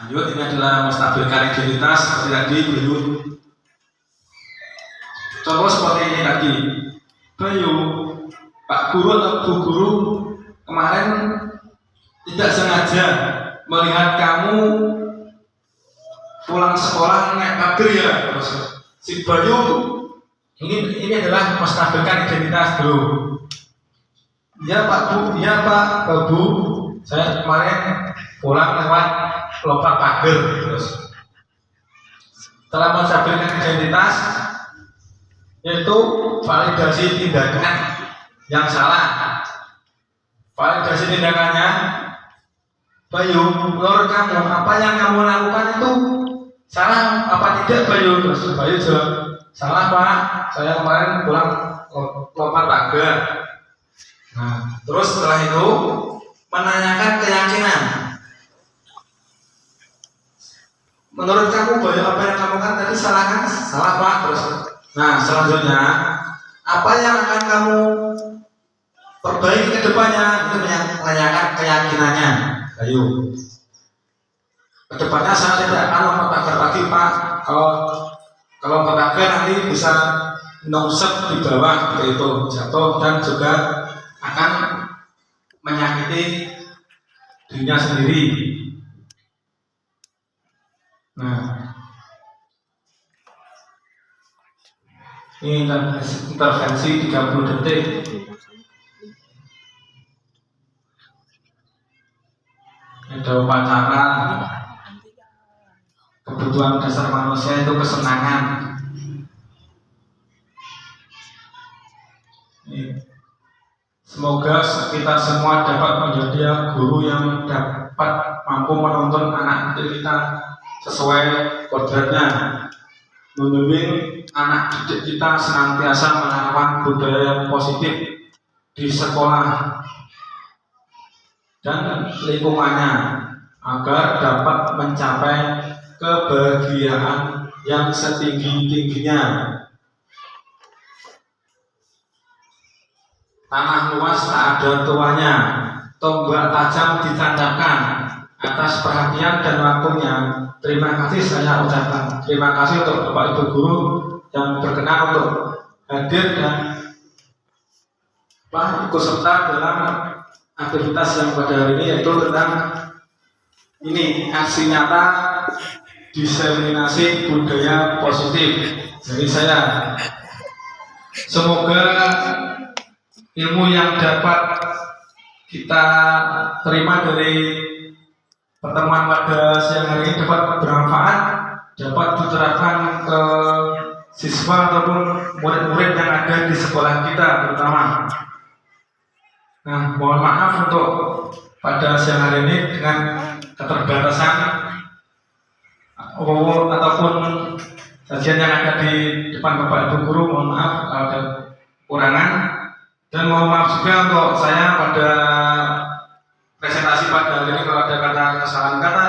lanjut. Ini adalah menstabilkan identitas seperti tadi Bayu. Contoh seperti ini tadi. Bayu, Pak Guru atau Bu Guru kemarin tidak sengaja melihat kamu pulang sekolah naik pagar ya. Terus si Bayu ini adalah menstabilkan identitas dulu. Ya Pak Bu, ya Pak Bu, saya kemarin pulang lewat lompat pagar. Terus setelah menstabilkan identitas, yaitu validasi tindakan yang salah. Validasi tindakannya, Bayu, menurut kamu apa yang kamu lakukan itu salah apa tidak Bayu? Terus Bayu jawab, salah Pak, saya kemarin pulang lompat pagar. Nah, terus setelah itu menanyakan keyakinan. Menurut kamu Bayu apa yang kamu lakukan tadi salah kan? Salah Pak. Terus, nah selanjutnya apa yang akan kamu perbaiki ke depannya? Itu menanyakan keyakinannya. Ayo. Kedepannya saya tidak akan lompat pagar lagi Pak. Kalau lompat pagar nanti bisa nosep di bawah seperti itu, jatuh dan juga akan menyakiti dirinya sendiri. Nah, ini intervensi 30 detik. Ada upacara. Kebutuhan dasar manusia itu kesenangan. Semoga kita semua dapat menjadi guru yang dapat mampu menuntun anak kita sesuai kodratnya, membimbing anak didik kita senantiasa menerapkan budaya yang positif di sekolah dan lingkungannya agar dapat mencapai kebahagiaan yang setinggi-tingginya. Tanah luas tak ada tuanya, tombak tajam ditancapkan. Atas perhatian dan waktunya, terima kasih saya ucapkan. Terima kasih untuk Bapak Ibu Guru yang berkenan untuk hadir dan ikut serta dalam aktivitas yang pada hari ini, yaitu tentang ini aksi nyata diseminasi budaya positif. Jadi saya semoga ilmu yang dapat kita terima dari pertemuan pada siang hari ini dapat bermanfaat, dapat diterapkan ke siswa ataupun murid-murid yang ada di sekolah kita terutama. Nah, mohon maaf untuk pada siang hari ini dengan keterbatasan ataupun sajian yang ada di depan Bapak Ibu Guru, mohon maaf kalau ada kekurangan, dan mohon maaf juga untuk saya pada presentasi pada hari ini kalau ada kata kesalahan kata,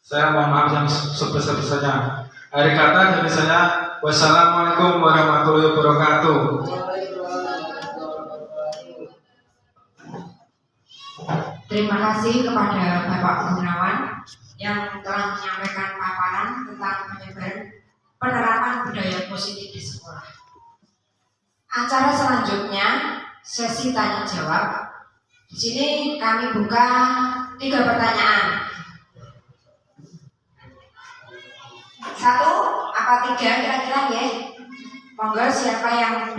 saya mohon maaf yang sebesar-besarnya. Akhir kata dari saya, wassalamualaikum warahmatullahi wabarakatuh. Terima kasih kepada Bapak Gunawan yang telah menyampaikan paparan tentang penerapan budaya positif di sekolah. Acara selanjutnya sesi tanya jawab. Di sini kami buka 3 pertanyaan. 1 apa 3 kira-kira ya? Monggo siapa yang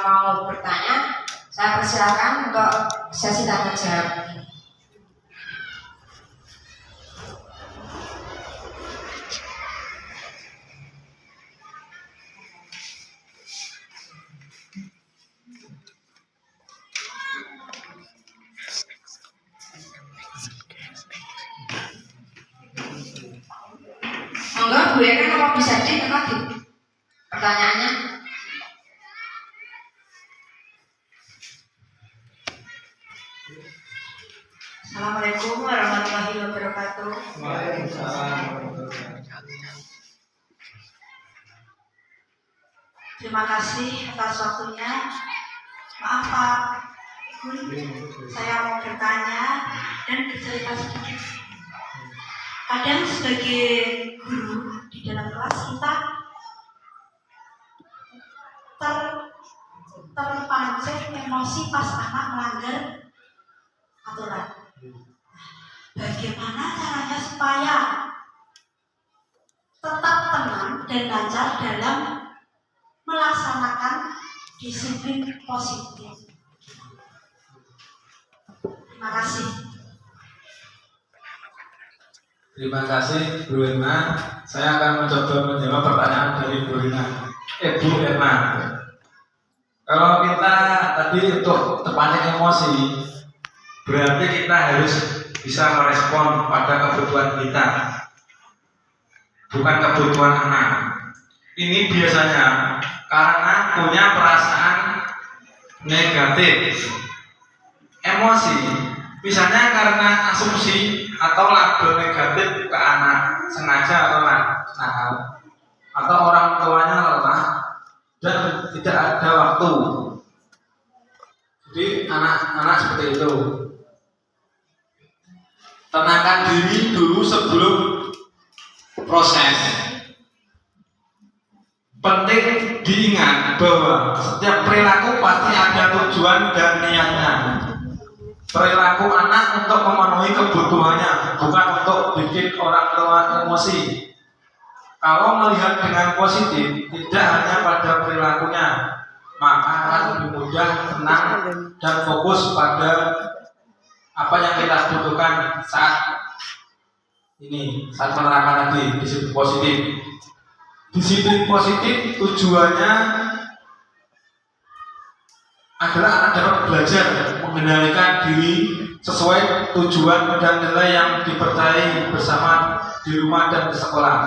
mau bertanya, saya persilakan untuk sesi tanya jawab ini. Monggo Bu Eka, apa bisa ditekan pertanyaannya? Assalamualaikum warahmatullahi wabarakatuh. Terima kasih atas waktunya. Maaf Pak Gun, saya mau bertanya dan bercerita sedikit. Kadang sebagai guru di dalam kelas kita terpancing emosi pas anak melanggar aturan. Bagaimana caranya supaya tetap tenang dan lancar dalam melaksanakan disiplin positif? Terima kasih. Terima kasih Bu Erna. Saya akan mencoba menjawab pertanyaan dari Bu Erna. Bu Erna. Kalau kita tadi untuk terpancing emosi, berarti kita harus bisa merespon pada kebutuhan kita, bukan kebutuhan anak. Ini biasanya karena punya perasaan negatif, emosi. Misalnya karena asumsi atau label negatif ke anak, sengaja atau nakal, atau orang tuanya lelah dan tidak ada waktu. Jadi anak-anak seperti itu. Tenangkan diri dulu sebelum proses. Penting diingat bahwa setiap perilaku pasti ada tujuan dan niatnya. Perilaku anak untuk memenuhi kebutuhannya, bukan untuk bikin orang tua emosi. Kalau melihat dengan positif, tidak hanya pada perilakunya, maka akan lebih mudah tenang dan fokus pada apa yang kita butuhkan saat ini, saat menerapkan tadi disiplin positif. Disiplin positif tujuannya adalah anak dapat belajar mengendalikan diri sesuai tujuan dan nilai yang dipercayai bersama di rumah dan di sekolah.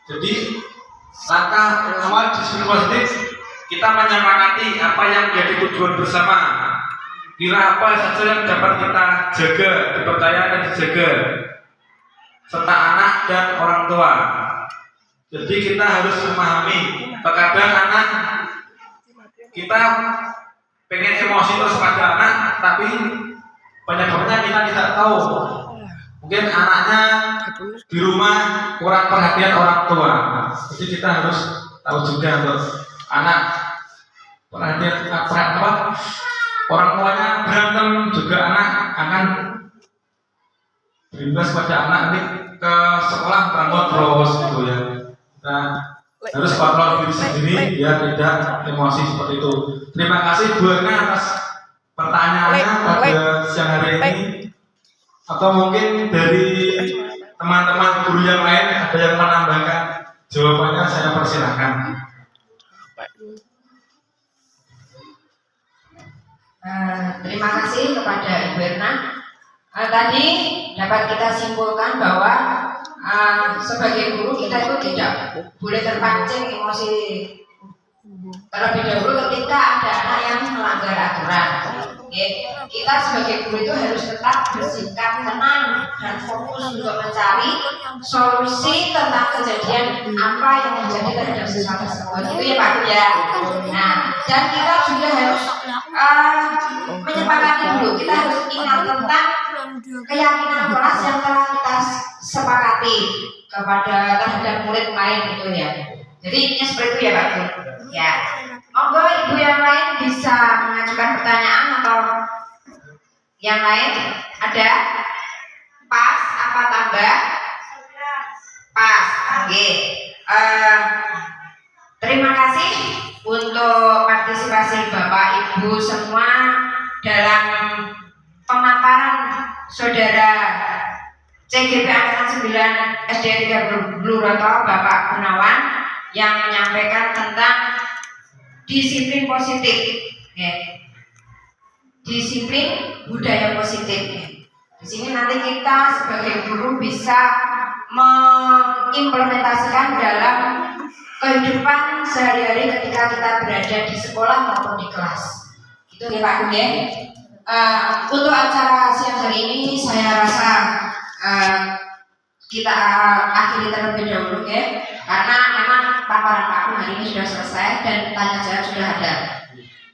Jadi langkah awal disiplin positif, kita menyepakati apa yang menjadi tujuan bersama. Kira apa saja yang dapat kita jaga, dipercaya dan dijaga, serta anak dan orang tua. Jadi kita harus memahami, terkadang anak kita pengen emosi terus pada anak, tapi penyebabnya kita tidak tahu. Mungkin anaknya di rumah kurang perhatian orang tua. Jadi kita harus tahu juga untuk anak perhatian apa? Orang tuanya berantem juga anak akan berimbas pada anak nanti ke sekolah berantem terus gitu ya. Kita harus kontrol diri sendiri biar tidak emosi seperti itu. Terima kasih Bu Erna atas pertanyaannya pada siang hari ini. Atau mungkin dari teman-teman guru yang lain ada yang menambahkan jawabannya, saya persilahkan. Terima kasih kepada Ibu Erna Tadi dapat kita simpulkan bahwa sebagai guru kita itu tidak boleh terpancing emosi terlebih dahulu ketika ada anak yang melanggar aturan. Kita sebagai guru itu harus tetap bersikap tenang dan fokus untuk mencari solusi tentang kejadian apa yang terjadi terhadap siswa tersebut. Itu ya Pak Guru ya. Nah, dan kita juga harus menyepakati dulu. Kita harus ingat tentang keyakinan kelas yang telah kita sepakati terhadap murid lain itu ya. Jadi ini seperti itu ya Pak Guru. Ya. Monggo ibu yang lain bisa mengajukan pertanyaan atau yang lain ada? Pas apa tambah? Pas. Oke. Terima kasih untuk partisipasi Bapak Ibu semua dalam pemaparan saudara CGP Angkatan 9 SD 3 Bluroto Bapak Gunawan yang menyampaikan tentang disiplin positif, ya. Disiplin budaya positif. Ya. Di sini nanti kita sebagai guru bisa mengimplementasikan dalam kehidupan sehari-hari ketika kita berada di sekolah maupun di kelas. Itu ya Pak Guru ya. Untuk acara siang hari ini saya rasa kita akhiri terlebih dahulu ya, karena memang paparan Pak Guru hari ini sudah selesai dan tanya jawab sudah ada.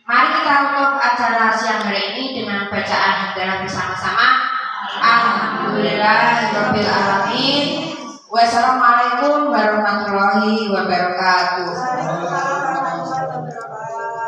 Mari kita tutup acara siang hari ini dengan bacaan hamdalah bersama-sama. Alhamdulillahirabbil alamin. Wassalamualaikum warahmatullahi wabarakatuh.